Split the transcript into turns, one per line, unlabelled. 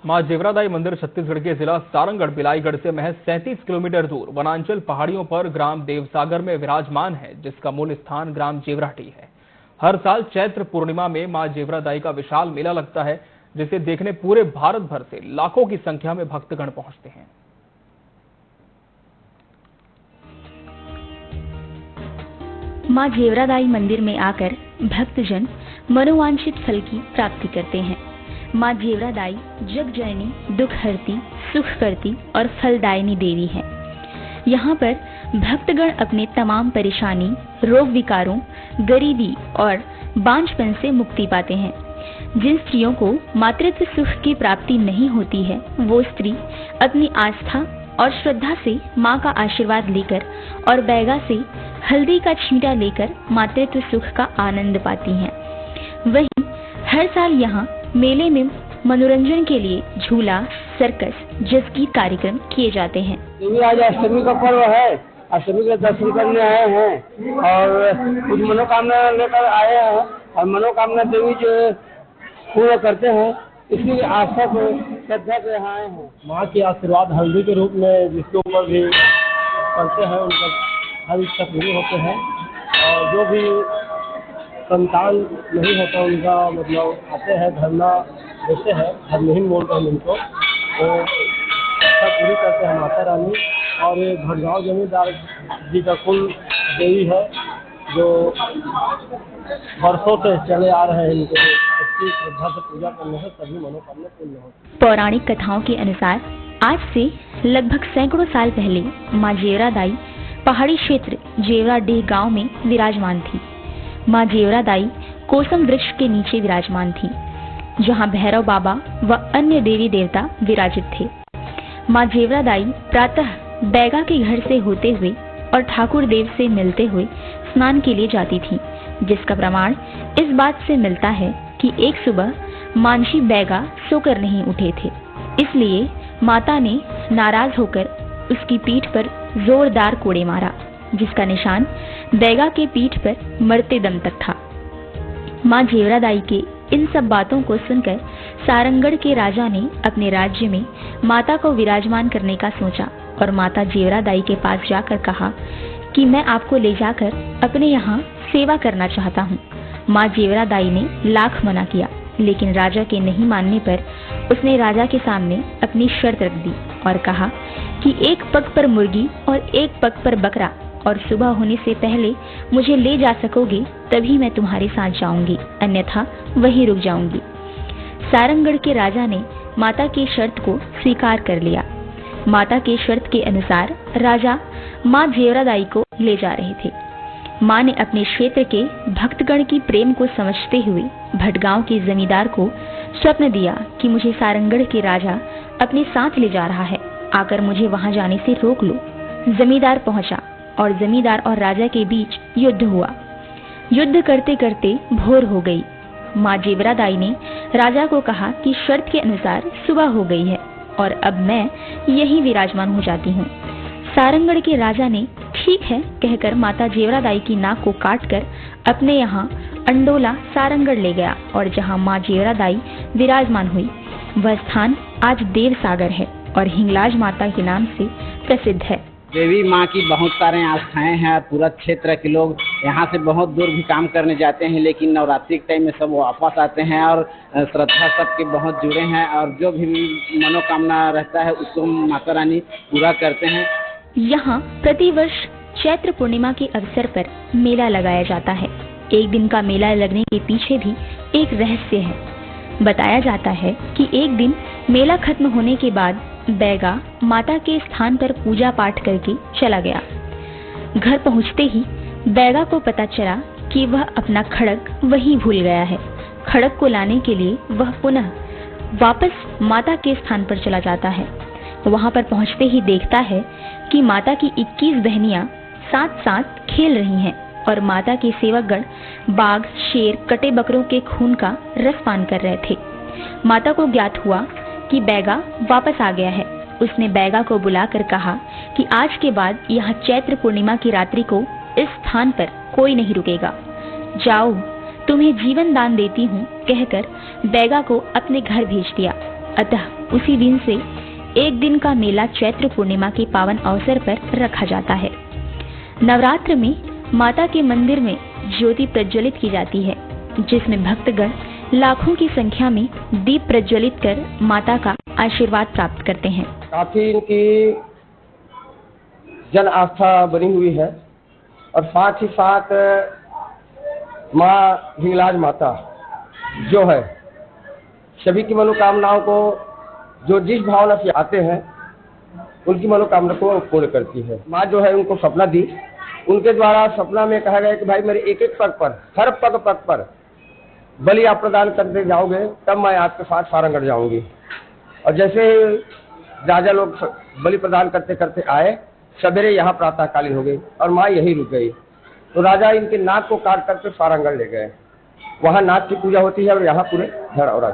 मां जेवरादाई मंदिर छत्तीसगढ़ के जिला सारंगढ़ बिलाईगढ़ से महज 37 किलोमीटर दूर वनांचल पहाड़ियों पर ग्राम देवसागर में विराजमान है, जिसका मूल स्थान ग्राम जेवराटी है। हर साल चैत्र पूर्णिमा में मां जेवरादाई का विशाल मेला लगता है, जिसे देखने पूरे भारत भर से लाखों की संख्या में भक्तगण पहुंचते हैं।
मां जेवरादाई मंदिर में आकर भक्तजन मनोवांछित फल की प्राप्ति करते हैं। मां जेवरादाई जग जननी, दुख हरती, सुख करती और फलदायिनी देवी है। यहाँ पर भक्तगण अपने तमाम परेशानी, रोग विकारों, गरीबी और बांझपन से मुक्ति पाते हैं। जिन स्त्रियों को मातृत्व सुख की प्राप्ति नहीं होती है, वो स्त्री अपनी आस्था और श्रद्धा से मां का आशीर्वाद लेकर और बैगा से हल्दी का छींटा लेकर मातृत्व सुख का आनंद पाती हैं। वहीं हर साल यहाँ मेले में मनोरंजन के लिए झूला, सर्कस, जसगीत कार्यक्रम किए जाते हैं।
आज अष्टमी का पर्व है, अष्टमी के दर्शन करने आए हैं और कुछ मनोकामना लेकर आए हैं और मनोकामना देवी जो पूरा करते हैं, इसलिए आस्था को श्रद्धा से यहाँ आए हैं। माँ की आशीर्वाद हल्दी के रूप में जिसके ऊपर भी करते हैं, उनका हर इच्छा पूरी होते हैं और जो भी संतान नहीं होता उनका मतलब आते हैं, धरना देते हैं, धर्महीन बोलते हैं उनको, तो इच्छा पूरी करते हैं माता रानी। और ये भटगांव जमींदार जी का कुल देवी है, जो वर्षों से चले आ रहे हैं। इनको अच्छी श्रद्धा से पूजा करने से सभी मनोकामना पूर्ण होती है।
पौराणिक कथाओं के अनुसार आज से लगभग सैकड़ों साल पहले मां जेवरादाई पहाड़ी क्षेत्र जेवराडीह गांव में विराजमान थी। मां जेवरादाई कोसम वृक्ष के नीचे विराजमान थी, जहां भैरव बाबा व अन्य देवी देवता विराजित थे। मां जेवरादाई प्रातः बैगा के घर से होते हुए और ठाकुर देव से मिलते हुए स्नान के लिए जाती थी, जिसका प्रमाण इस बात से मिलता है कि एक सुबह मांझी बैगा सोकर नहीं उठे थे, इसलिए माता ने नाराज होकर उसकी पीठ पर जोरदार कोड़े मारा, जिसका निशान बैगा के पीठ पर मरते दम तक था। मां जेवरादाई के इन सब बातों को सुनकर सारंगढ़ के राजा ने अपने राज्य में माता को विराजमान करने का सोचा और माता जेवरादाई के पास जाकर कहा कि मैं आपको ले जाकर अपने यहाँ सेवा करना चाहता हूँ। मां जेवरादाई ने लाख मना किया, लेकिन राजा के नहीं मानने पर उसने राजा के सामने अपनी शर्त रख दी और कहा कि एक पग पर मुर्गी और एक पग पर बकरा और सुबह होने से पहले मुझे ले जा सकोगे तभी मैं तुम्हारे साथ जाऊंगी, अन्यथा वहीं रुक जाऊंगी। सारंगढ़ के राजा ने माता की शर्त को स्वीकार कर लिया। माता के शर्त के अनुसार राजा मां जेवरादाई को ले जा रहे थे। मां ने अपने क्षेत्र के भक्तगण की प्रेम को समझते हुए भटगांव के जमींदार को स्वप्न दिया कि मुझे सारंगढ़ के राजा अपने साथ ले जा रहा है, आकर मुझे वहां जाने से रोक लो। जमींदार पहुंचा और जमींदार और राजा के बीच युद्ध हुआ। युद्ध करते करते भोर हो गई। मां जेवरादाई ने राजा को कहा कि शर्त के अनुसार सुबह हो गई है और अब मैं यहीं विराजमान हो जाती हूँ। सारंगढ़ के राजा ने ठीक है कहकर माता जेवरादाई की नाक को काटकर अपने यहाँ अंडोला सारंगढ़ ले गया और जहाँ मां जेवरादाई विराजमान हुई वह स्थान आज देवसागर है और हिंगलाज माता के नाम से प्रसिद्ध है।
देवी माँ की बहुत सारे आस्थाएं हैं। पूरा क्षेत्र के लोग यहाँ से बहुत दूर भी काम करने जाते हैं, लेकिन नवरात्रि के टाइम में सब वापस आते हैं और श्रद्धा सबके बहुत जुड़े हैं और जो भी मनोकामना रहता है उसको माता रानी पूरा करते हैं।
यहाँ प्रतिवर्ष चैत्र पूर्णिमा के अवसर पर मेला लगाया जाता है। एक दिन का मेला लगने के पीछे भी एक रहस्य है। बताया जाता है कि एक दिन मेला खत्म होने के बाद बैगा माता के स्थान पर पूजा पाठ करके चला गया। घर पहुंचते ही बैगा को पता चला कि वह अपना खड़ग वहीं भूल गया है। खड़ग को लाने के लिए वह पुनः वापस माता के स्थान पर चला जाता है। वहां पर पहुंचते ही देखता है कि माता की 21 बहनियां साथ साथ खेल रही हैं और माता के सेवकगण बाघ, शेर, कटे बकरों के खून का रस पान कर रहे थे। माता को ज्ञात हुआ कि बैगा वापस आ गया है। उसने बैगा को बुलाकर कहा कि आज के बाद यहाँ चैत्र पूर्णिमा की रात्रि को इस स्थान पर कोई नहीं रुकेगा। जाओ, तुम्हें जीवन दान देती हूँ कहकर बैगा को अपने घर भेज दिया। अतः उसी दिन से एक दिन का मेला चैत्र पूर्णिमा के पावन अवसर पर रखा जाता है। नवरात्र में माता के मंदिर में ज्योति प्रज्वलित की जाती है, जिसमें भक्तगण लाखों की संख्या में दीप प्रज्वलित कर माता का आशीर्वाद प्राप्त करते हैं।
काफी इनकी जन आस्था बनी हुई है और साथ ही साथ माँ हिंगलाज माता जो है सभी की मनोकामनाओं को जो जिस भावना से आते हैं उनकी मनोकामना को पूर्ण करती है। माँ जो है उनको सपना दी, उनके द्वारा सपना में कहा गया कि भाई मेरे एक एक पग पर, हर पग पग पर बलि आप प्रदान करते जाओगे तब मैं आपके साथ सारंगढ़ जाऊंगी। और जैसे राजा लोग बलि प्रदान करते करते आए, सवेरे यहाँ प्रातःकालीन हो गई और माँ यही रुक गई। तो राजा इनके नाक को काट करके सारंगढ़ ले गए। वहाँ नाग की पूजा होती है और यहाँ पूरे धड़ और